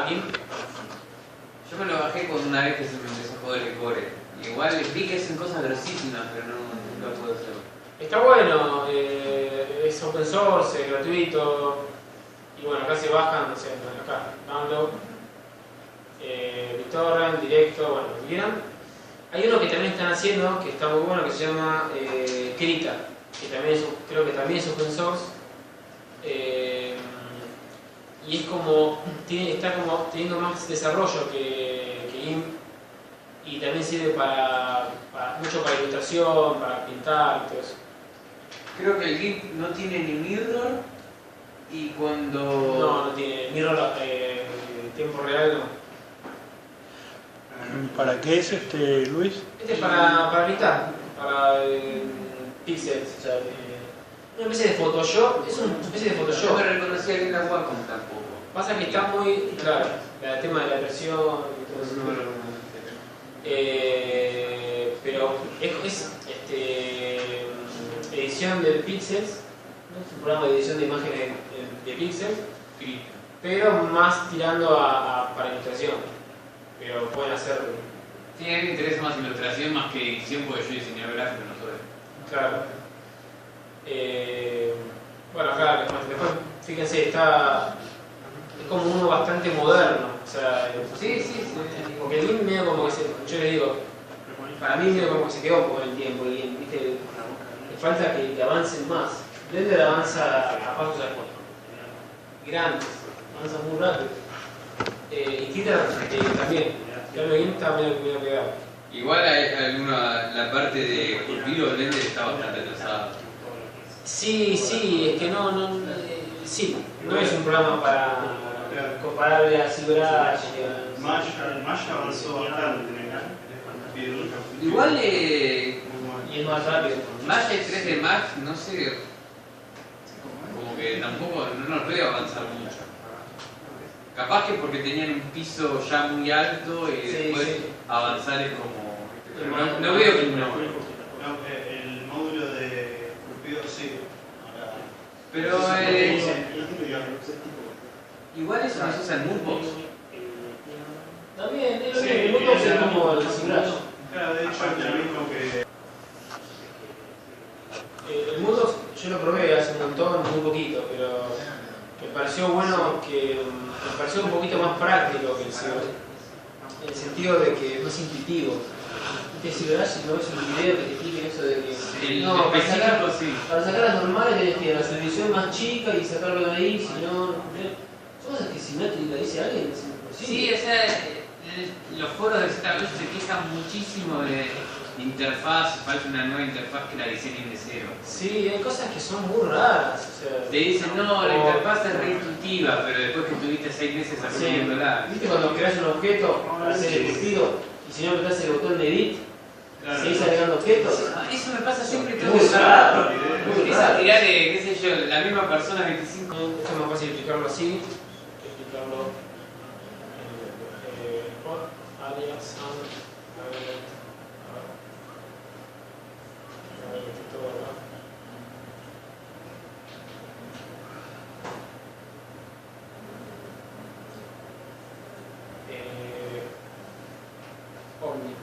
GIMP. Yo me lo bajé con una vez que se me empezó a joder el core. Igual vi que hacen cosas grosísimas, pero nunca puedo hacerlo. Está bueno, es open source, es gratuito. Y bueno, acá se bajan, no sé, acá, download, BitTorrent, directo, bueno, lo que quieran. Hay uno que también están haciendo, que está muy bueno, que se llama Krita, que también es, creo que también es open source. Y es como, está como teniendo más desarrollo que GIMP. Y también sirve mucho para ilustración, para pintar y todo eso. Creo que el GIMP no tiene ni mirror y cuando... No tiene mirror tiempo real, no. ¿Para qué es Luis? Este es para editar, para pixels, o sea, una especie de Photoshop, es una especie de Yo Photoshop. me reconocía bien la Wacom tampoco. Pasa que está muy, claro, el tema de la presión y todo eso. No me lo reconocí. Pero es edición de pixels, ¿no? Es un programa de edición de imágenes de pixels, pero más tirando para ilustración. Pero pueden hacer... Sí, a mí me interesa más ilustración más que edición porque yo diseñador gráfico no soy. Claro. Bueno, acá después, fíjense, está... Es como uno bastante moderno. O sea, Sí. porque el GIMP medio como que yo le digo, para mí medio como que se quedó con el tiempo el GIMP, ¿viste? Le falta que avancen más. Blender avanza a pasos grandes, avanza muy rápido. Y Krita también. Claro, el GIMP está medio pegado. Igual la parte de Curvilo Blender está bastante atrasada. Sí, es que sí, no es un programa para comparable a ZBrush y a... Mesh avanzó bastante. Igual Y es más rápido. Maya 3D Max, no sé, como que tampoco, no nos puede avanzar mucho. Capaz que porque tenían un piso ya muy alto y después avanzar es como... Pero no veo que no. El módulo de Cupido sí. Pero igual eso no se usa en Moonbox. También, el mundo es como el ZBrush. Claro, de hecho es lo mismo que... El mundo yo lo probé hace un montón, muy poquito, pero me pareció bueno me pareció un poquito más práctico que el ZBrush. En el sentido de que es más intuitivo. El ZBrush, si no ves un video que te explique eso de que... No, para sacar las normales tenés que ir a la subdivisión más chica y sacarlo de ahí, si no... Son cosas que si no te lo dice alguien es imposible. Sí, o sea, los foros de desarrollo se quejan muchísimo de interfaz, falta una nueva interfaz que la diseñen de cero. Sí, hay cosas que son muy raras. O sea, Te dicen, no, la interfaz es re intuitiva, pero después que tuviste 6 meses aprendiéndola. ¿Viste cuando creas un objeto para hacer el curtido y si no apretás el botón de edit, seguís agregando objetos? Eso me pasa siempre que Muy tengo que raro. es agregar, qué sé yo, la misma persona 25. Esto es más fácil explicarlo así que explicarlo por alias Omni.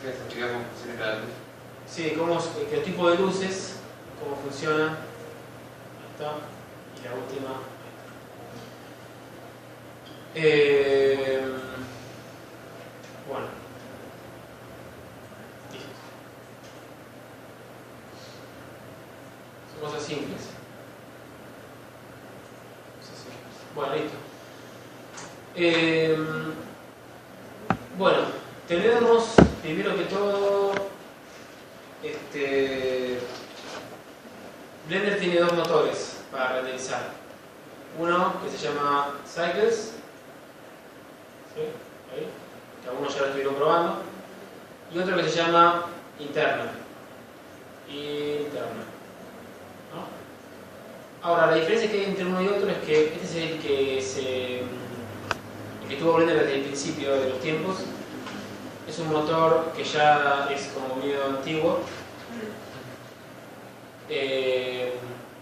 ¿Qué es explicar cómo funciona cada luz? Sí, qué tipo de luces, cómo funciona. Ahí está. Y la última. Bueno. Listo. Son cosas simples. Bueno, listo. Bueno, tenemos primero que todo Blender tiene dos motores para renderizar. Uno que se llama Cycles, ¿sí? Ahí, que algunos ya lo estuvieron probando, y otro que se llama Internal. ¿No? Ahora, la diferencia que hay entre uno y otro es que este es el que tuvo Blender desde el principio de los tiempos. Es un motor que ya es como medio antiguo.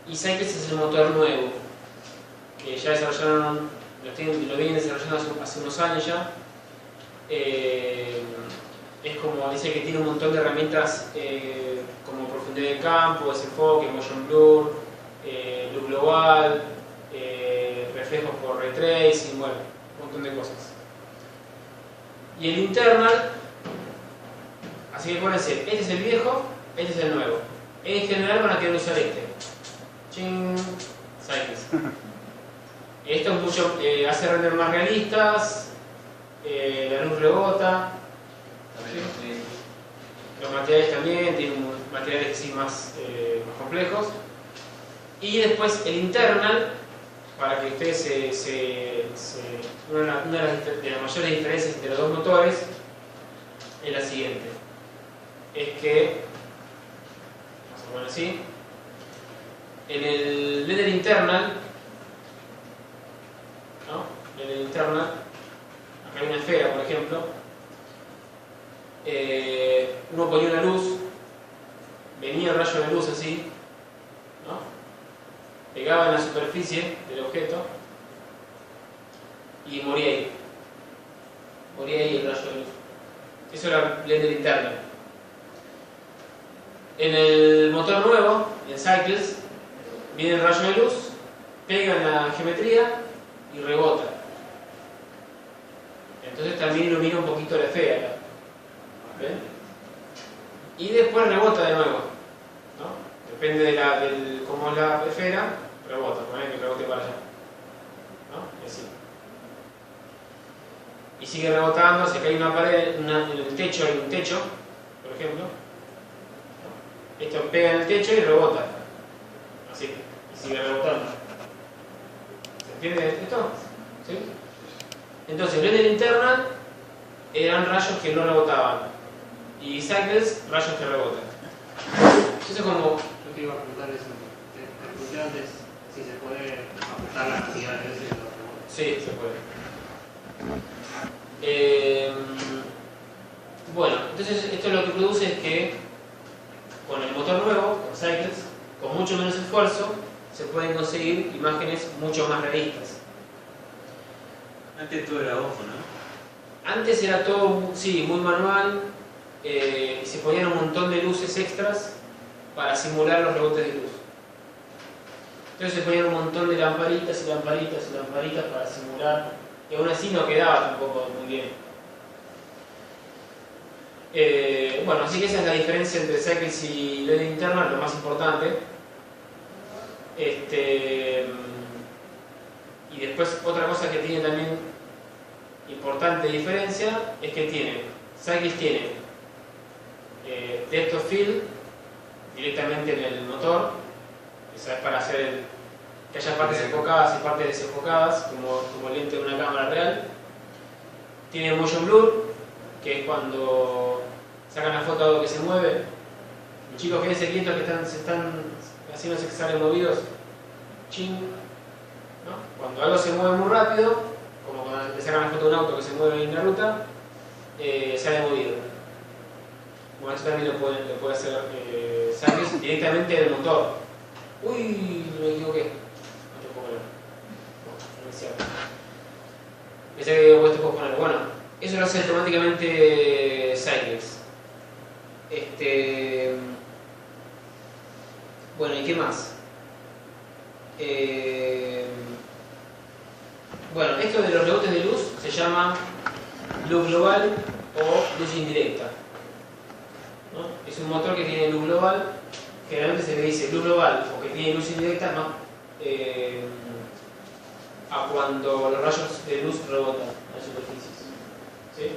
Y Cycles es el motor nuevo, que ya desarrollaron, lo vienen desarrollando hace unos años ya. Es como, dice que tiene un montón de herramientas como profundidad de campo, desenfoque, motion blur, luz global, reflejos por ray tracing, bueno, un montón de cosas. Y el internal, así que acuérdense, este es el viejo, este es el nuevo. En general van a querer usar este. Ching, Cycles. Esto es mucho, hace render más realistas, la luz rebota. ¿Sí? Los materiales también, tienen materiales sí más complejos. Y después el internal, para que ustedes una de las mayores diferencias entre los dos motores es la siguiente. Es que, vamos a poner así, en el blender internal, ¿no? En el internal, acá hay una esfera por ejemplo, uno ponía una luz, venía el rayo de luz así, ¿no? Pegaba en la superficie del objeto y moría ahí. Moría ahí el rayo de luz. Eso era blender interno. En el motor nuevo, en Cycles, viene el rayo de luz, pega en la geometría y rebota. Entonces también ilumina un poquito la esfera. ¿Ven? Y después rebota de nuevo, ¿no? Depende de cómo es la esfera, rebota, ¿no? Que rebote para allá, ¿no? Y así. Y sigue rebotando, se cae una pared, en el techo hay un techo, por ejemplo, ¿no? Esto pega en el techo y rebota, así, y sigue rebotando. ¿Se entiende esto? ¿Sí? Entonces, blender internal eran rayos que no rebotaban y Cycles, rayos que rebotan. Eso es como... Yo te iba a preguntar eso. Te pregunté antes si se puede ajustar la cantidad de veces los rebotes. Sí, se puede. Bueno, entonces esto lo que produce es que con el motor nuevo, con Cycles, con mucho menos esfuerzo, se pueden conseguir imágenes mucho más realistas. Antes todo era ojo, ¿no? Antes era todo, sí, muy manual, y se ponían un montón de luces extras para simular los rebotes de luz. Entonces se ponían un montón de lamparitas y lamparitas y lamparitas para simular, y aún así no quedaba tampoco muy bien. Bueno, así que esa es la diferencia entre Cycles y blender internal, lo más importante. Y después otra cosa que tiene también importante diferencia es que Cycles tiene depth of field directamente en el motor, esa es para hacer que haya partes enfocadas y partes desenfocadas como lente de una cámara real. Tiene motion blur, que es cuando sacan la foto de algo que se mueve. Los chicos quédense quietos que se están haciendo que salen movidos. Ching, ¿no? Cuando algo se mueve muy rápido, como cuando le sacan la foto de un auto que se mueve en la ruta, sale movido. Bueno, eso también lo puede hacer Cycles directamente en el motor. Uy, me equivoqué. No te puedo poner. No es cierto. Pensé que vos te puedo poner. Bueno, eso lo hace automáticamente Cycles. Bueno, ¿y qué más? Bueno, esto de los rebotes de luz se llama luz global o luz indirecta, ¿no? Es un motor que tiene luz global, generalmente se le dice luz global o que tiene luz indirecta, ¿no? A cuando los rayos de luz rebotan en las superficies, ¿sí?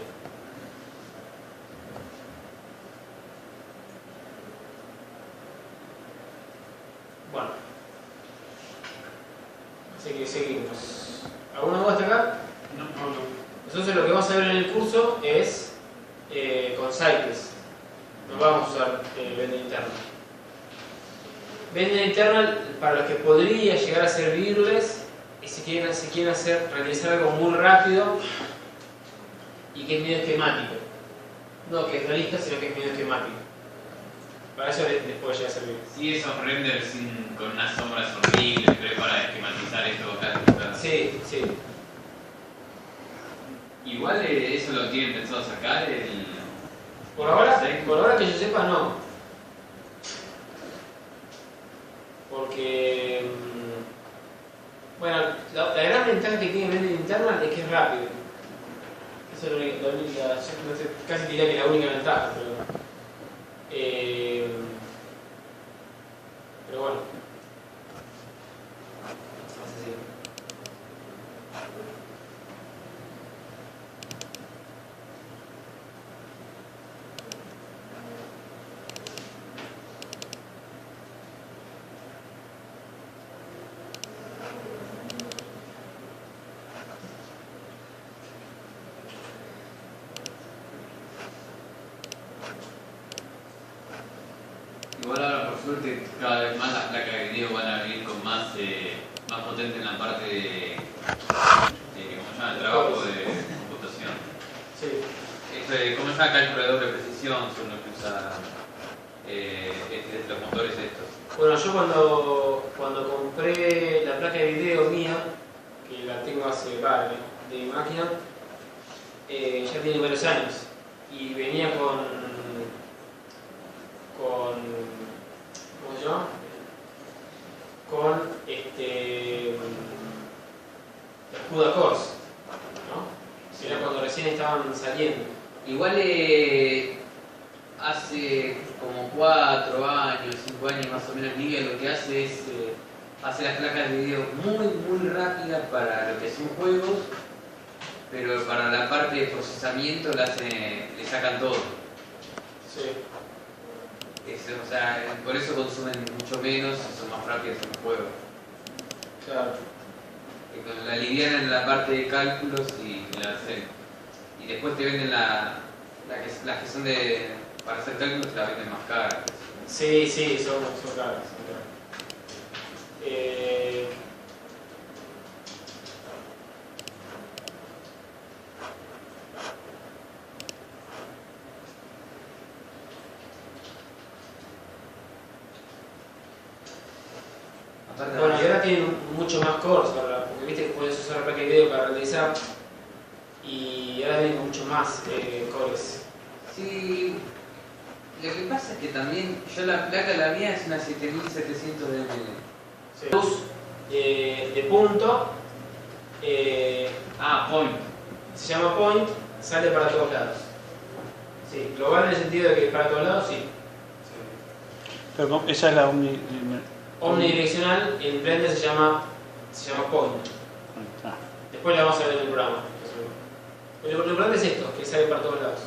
Bueno, así que seguimos. ¿Alguna duda hasta acá? No. Entonces lo que vamos a ver en el curso es con Cycles. No vamos a usar blender internal. Blender internal, para los que podría llegar a servirles, es si quieren realizar algo muy rápido y que es medio esquemático. No que es realista, sino que es medio esquemático. para eso les puede llegar a servir. Sí, esos renders con unas sombras horribles, pero para esquematizar esto acá. Sí, sí. Igual eso lo tienen pensado sacar Por ahora que yo sepa, no. Porque, bueno, la gran ventaja que tiene Blender Internal es que es rápido. Esa es la única, no sé, casi diría que la única ventaja, pero bueno. Así. Igual ahora por suerte cada vez más las placas de video van a venir con más potente en la parte de ¿cómo se llama? El trabajo de computación. Sí. ¿Cómo se llama? Cálculo de doble precisión son los que usan los motores estos. Bueno, yo cuando compré la placa de video mía, que la tengo hace de mi máquina, ya tiene varios años y venía con ¿cómo se llama? Con las CUDA cores, ¿no? Era cuando recién estaban saliendo. Igual hace como 4 años, 5 años más o menos, Nvidia lo que hace es hace las placas de video muy rápidas para lo que son juegos, pero para la parte de procesamiento le sacan todo. Sí. O sea, por eso consumen mucho menos y son más rápidas en los juegos. Claro. La alivianan en la parte de cálculos y la hacen. Y después te venden las que son para hacer cálculos, te las venden más caras. Sí, son caras. Bueno, y ahora tienen mucho más cores, porque viste que puedes usar la placa de video para renderizar y ahora vienen con mucho más cores. Sí, lo que pasa es que también, yo la placa, la mía es una 7700 de ml. Sí. Luz de punto, Point. se llama point, sale para todos lados. Sí, global en el sentido de que para todos lados sí. Pero esa es la Omnidireccional, en Blender se llama point. Ah, Después la vamos a ver en el programa. Lo importante es esto, que sale para todos lados.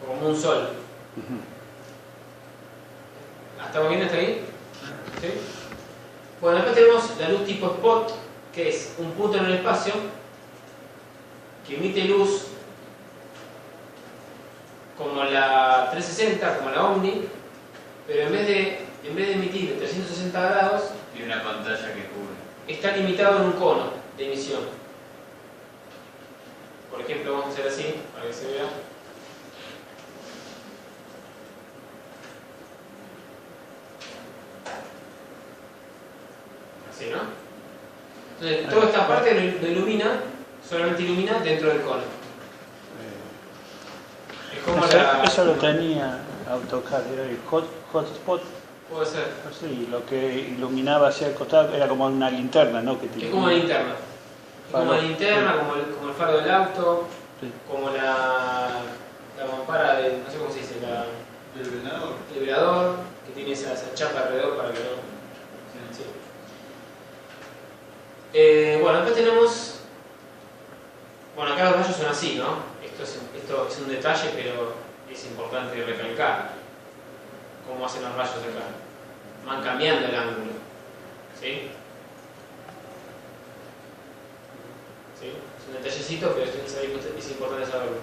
Como un sol. ¿Estamos bien hasta ahí? ¿Sí? Bueno, acá tenemos la luz tipo spot, que es un punto en el espacio que emite luz como la 360, como la Omni, pero en vez de emitir de 360 grados, Y una pantalla que cubre. está limitado en un cono de emisión. Por ejemplo, vamos a hacer así, para que se vea. Así, ¿no? Entonces, toda esta parte lo ilumina, solamente ilumina dentro del cono. Es como eso lo tenía AutoCAD, era el hotspot. Puede ser. Sí, lo que iluminaba hacia el costado era como una linterna, ¿no? Que Es como una linterna. Es como una linterna, como el faro del auto, sí, como la mampara de, no sé cómo se dice, el velador, que tiene esa chapa alrededor para que no. Sí. Bueno, acá tenemos. Bueno, acá los rayos son así, ¿no? Esto es un detalle, pero es importante recalcar cómo hacen los rayos acá. Van cambiando el ángulo. ¿Sí? ¿Sí? Es un detallecito, pero es importante saberlo.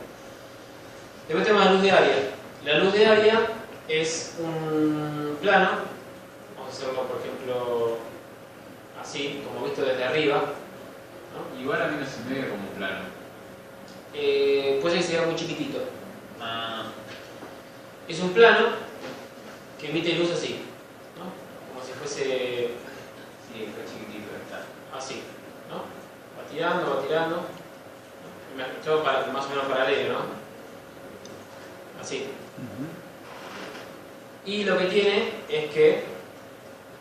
Después tenemos la luz de área. La luz de área es un plano. Vamos a hacerlo, por ejemplo, así, como visto desde arriba, ¿no? Igual a mí no se me ve como plano. Puede ser que se vea muy chiquitito. Es un plano que emite luz así, ¿no? Como si fuese Sí, fue chiquitito, está. así, ¿no? Va tirando, ¿no? Todo más o menos paralelo, ¿no? Así. Y lo que tiene es que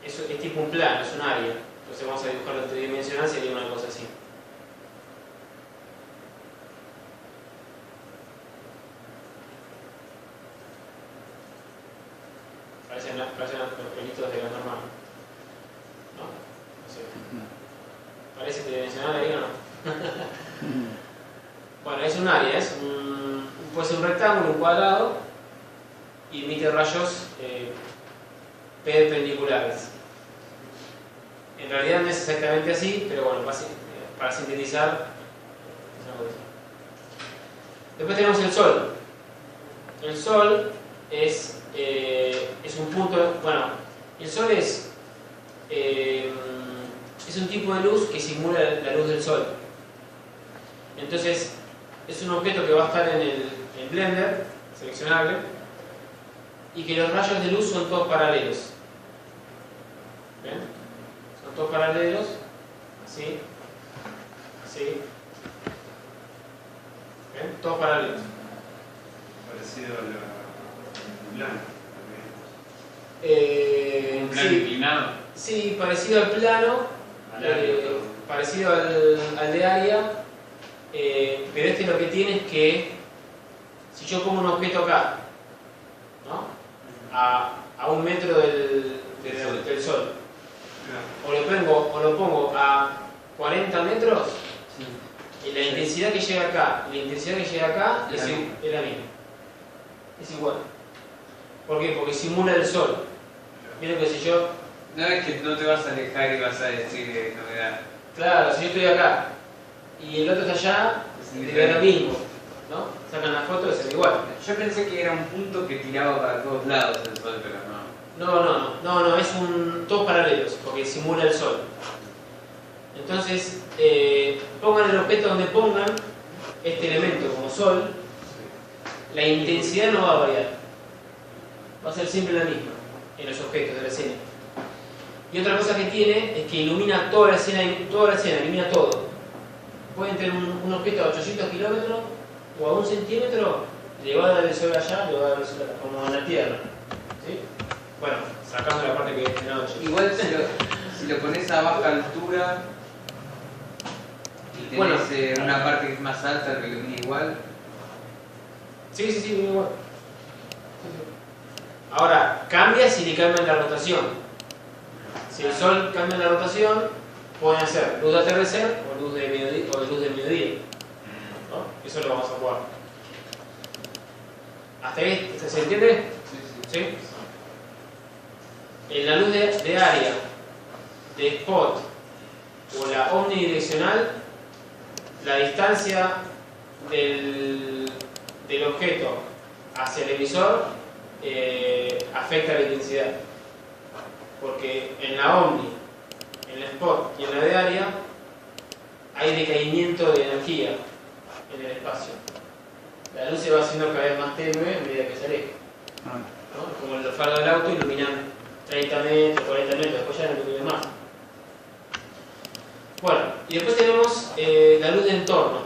es tipo un plano, es un área. Entonces vamos a dibujarlo tridimensional, sería una cosa así. Parecen los pelitos de la normal. ¿No? No sé. ¿Parece tridimensional ahí o no? Bueno, es un área, puede ser un rectángulo, un cuadrado, y emite rayos perpendiculares. En realidad no es exactamente así, pero bueno, para sintetizar. Después tenemos el Sol. El Sol es un punto, bueno, el Sol es un tipo de luz que simula la luz del Sol. Entonces, es un objeto que va a estar en el Blender, seleccionable, y que los rayos de luz son todos paralelos. ¿Ven? Son todos paralelos, así, así. ¿Ven? Todos paralelos. Parecido al plano. Un plano Sí, inclinado. sí, parecido al plano, parecido al de área, pero este lo que tiene es que si yo pongo un objeto acá, ¿no? a 1 metro del Sol, o lo pongo a 40 metros, y la intensidad que llega acá y la intensidad que llega acá es la misma. Es igual. ¿Por qué? Porque simula el Sol. Miren que si yo... No es que no te vas a alejar y vas a decir novedad. Claro, si yo estoy acá y el otro está allá, sería lo mismo, ¿no? Sacan la foto y se ve igual. Yo pensé que era un punto que tiraba para todos lados el Sol, pero no. No, es todos paralelos, porque simula el Sol. Entonces, pongan el objeto donde pongan este elemento como Sol, la intensidad no va a variar. Va a ser siempre la misma en los objetos de la escena. Y otra cosa que tiene es que ilumina toda la escena, ilumina todo. Pueden tener un objeto a 800 kilómetros o a 1 centímetro, le va a dar el sol allá, le va a dar el sol acá, como en la Tierra. ¿Sí? Bueno, sacando la parte que es de noche. Igual si lo pones a baja altura y tenés una parte que es más alta, lo ilumina igual. Sí, igual. Ahora, cambia si le cambian la rotación. Si el Sol cambia la rotación, pueden hacer luz de atardecer o luz de mediodía. ¿No? Eso lo vamos a jugar. ¿Hasta ahí se entiende? Sí. En la luz de área, de spot o la omnidireccional, la distancia del objeto hacia el emisor afecta la intensidad. Porque en la omni, en el spot y en la de área hay decaimiento de energía en el espacio. La luz se va haciendo cada vez más tenue a medida que se aleja. ¿No? Como los faros del auto iluminan 30 metros, 40 metros, después ya no iluminan más. Bueno, y después tenemos la luz de entorno,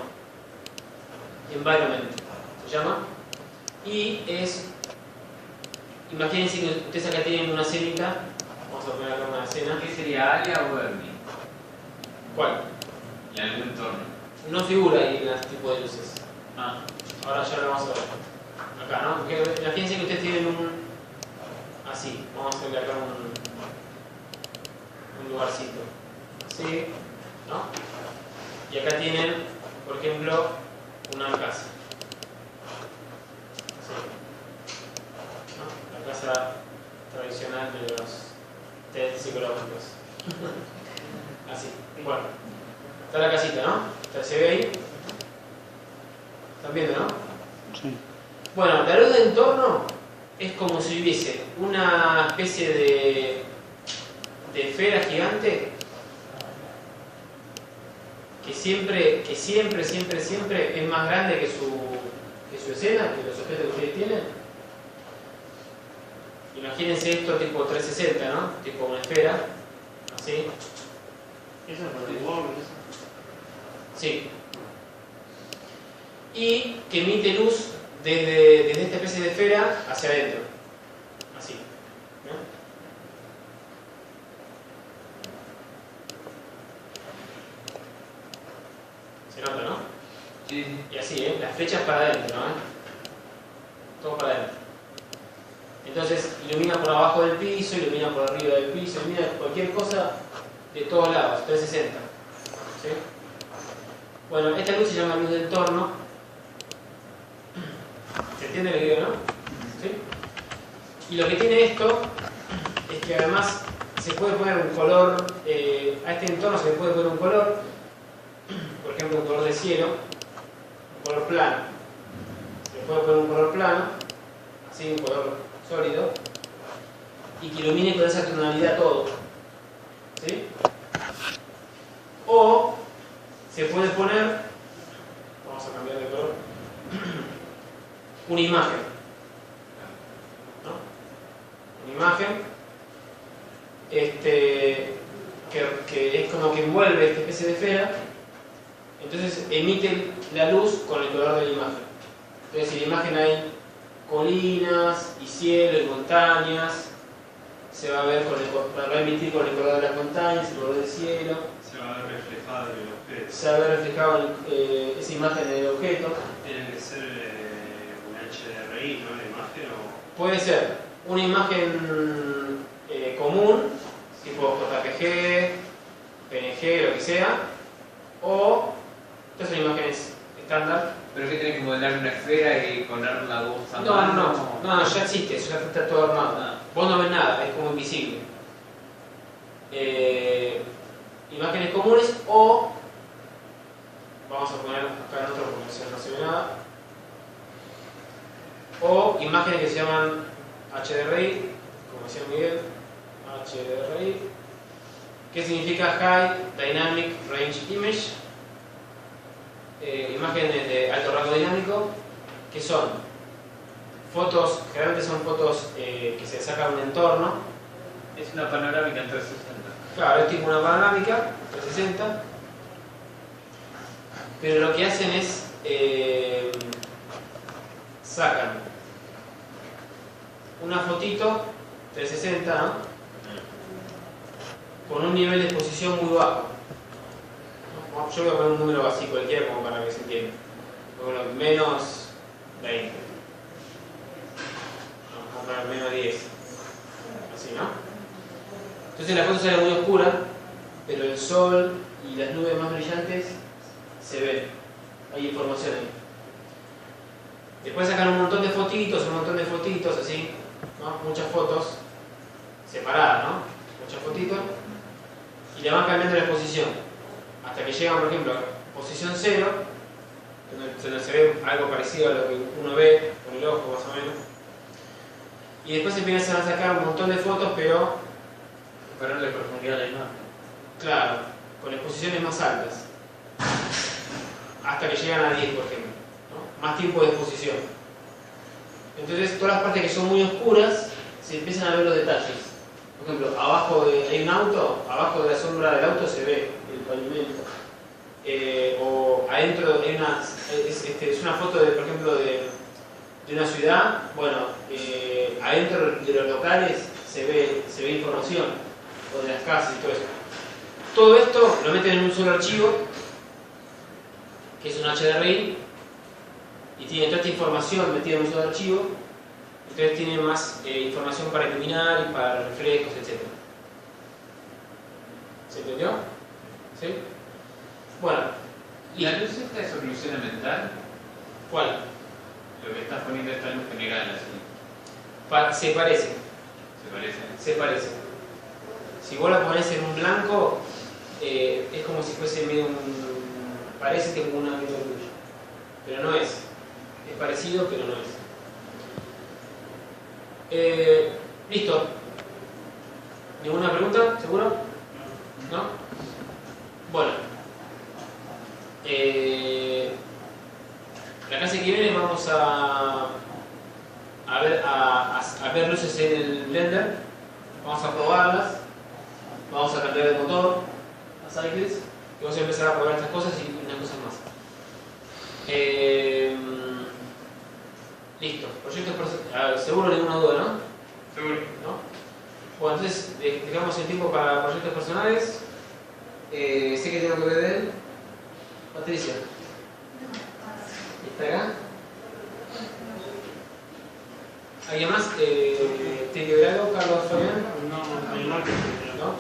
environment se llama, y es, imagínense que ustedes acá tienen una escenita. Vamos a poner acá una escena. ¿Qué sería área o Ernie? ¿Cuál? La luz entorno. No figura ahí en este tipo de luces. Ah. Ahora ya lo vamos a ver. Acá, ¿no? Porque imagínense que ustedes tienen así. Vamos a hacerle acá un lugarcito. Así, ¿no? Y acá tienen, por ejemplo, una casa. Así. ¿No? La casa tradicional de los test psicológicos. Así. Bueno. Está la casita, ¿no? ¿Se ve ahí? ¿Están viendo, no? Sí. Bueno, la luz de entorno es como si hubiese una especie de esfera gigante que siempre es más grande que su escena, que los objetos que ustedes tienen. imagínense esto tipo 360, ¿no? Tipo una esfera, así. ¿Eso es por el Word? Sí. Y que emite luz desde esta especie de esfera hacia adentro. Así. ¿No? Se nota, ¿no? Sí, sí. Y así, las flechas para adentro, ¿no? Todo para adentro. Entonces ilumina por abajo del piso, ilumina por arriba del piso, ilumina cualquier cosa de todos lados, 360. ¿Sí? Bueno, esta luz se llama luz de entorno. ¿Se entiende el video, no? ¿Sí? Y lo que tiene esto es que además se puede poner un color, a este entorno se le puede poner un color, por ejemplo un color de cielo, un color plano. Se le puede poner un color plano, así un color sólido, y que ilumine con esa tonalidad todo. ¿Sí? O se puede poner, vamos a cambiar de color, una imagen, ¿no? Una imagen que es como que envuelve esta especie de esfera, entonces emite la luz con el color de la imagen. Entonces en la imagen hay colinas y cielo y montañas, se va a ver va a emitir con el color de las montañas, el color del cielo. Se va a ver reflejado en el objeto. Se va a ver reflejado esa imagen en el objeto. Tiene que ser un HDRI, ¿no? La imagen o... Puede ser una imagen común, tipo JPG, PNG, lo que sea, o estas son imágenes estándar. Pero que tenés que modelar una esfera y poner la voz a mano. No, ya existe, eso ya está todo armado. Ah. Vos no ves nada, es como invisible. Imágenes comunes o, vamos a poner acá en otro porque no se ve nada, o imágenes que se llaman HDRI, como decía Miguel, HDRI, que significa High Dynamic Range Image. Imágenes de alto rango dinámico, que son fotos, generalmente son fotos que se sacan de un entorno. Es una panorámica en 360. Claro, es tipo una panorámica 360, pero lo que hacen es sacan una fotito 360, ¿no? Con un nivel de exposición muy bajo. Yo voy a poner un número así cualquiera como para que se entienda. Bueno, menos 20. Vamos a poner menos 10. Así, ¿no? Entonces la foto sale muy oscura, pero el sol y las nubes más brillantes se ven. Hay información ahí. Después sacan un montón de fotitos, así, ¿no? Muchas fotos separadas, ¿no? Muchas fotitos. Y le van cambiando la exposición. Hasta que llegan, por ejemplo, a posición 0, donde se ve algo parecido a lo que uno ve con el ojo, más o menos. Y después empiezan a sacar un montón de fotos, pero Para darle profundidad a la imagen. claro, con exposiciones más altas. Hasta que llegan a 10, por ejemplo, ¿no? Más tiempo de exposición. Entonces, todas las partes que son muy oscuras, se empiezan a ver los detalles. Por ejemplo, hay un auto, abajo de la sombra del auto se ve el pavimento. O adentro hay es una foto, por ejemplo, de una ciudad. Bueno, adentro de los locales se ve información, o de las casas y todo eso. Todo esto lo meten en un solo archivo, que es un HDRI, y tiene toda esta información metida en un solo archivo. Entonces tiene más información para iluminar y para reflejos, etc. ¿Se entendió? ¿Sí? Bueno, ¿Y la luz esta es solución mental? ¿cuál? Lo que estás poniendo esta luz general así. Se parece. ¿Se parece? Se parece. Si vos la ponés en un blanco, es como si fuese medio parece que es una medio luz. Pero no es. Es parecido, pero no es. Listo. ¿Ninguna pregunta? ¿Seguro? ¿No? Bueno. La clase que viene vamos a a ver luces en el Blender, vamos a probarlas, vamos a cambiar de motor a Cycles y vamos a empezar a probar estas cosas y unas cosas más. Listo, proyectos personales. Seguro ninguna duda, ¿no? Seguro. ¿No? Bueno, entonces dejamos el tiempo para proyectos personales. Sé que tengo que ver de él. Patricia. ¿Está acá? ¿Alguien más? ¿Tiene que ver algo, Carlos Fabián? No, el marketing. ¿No?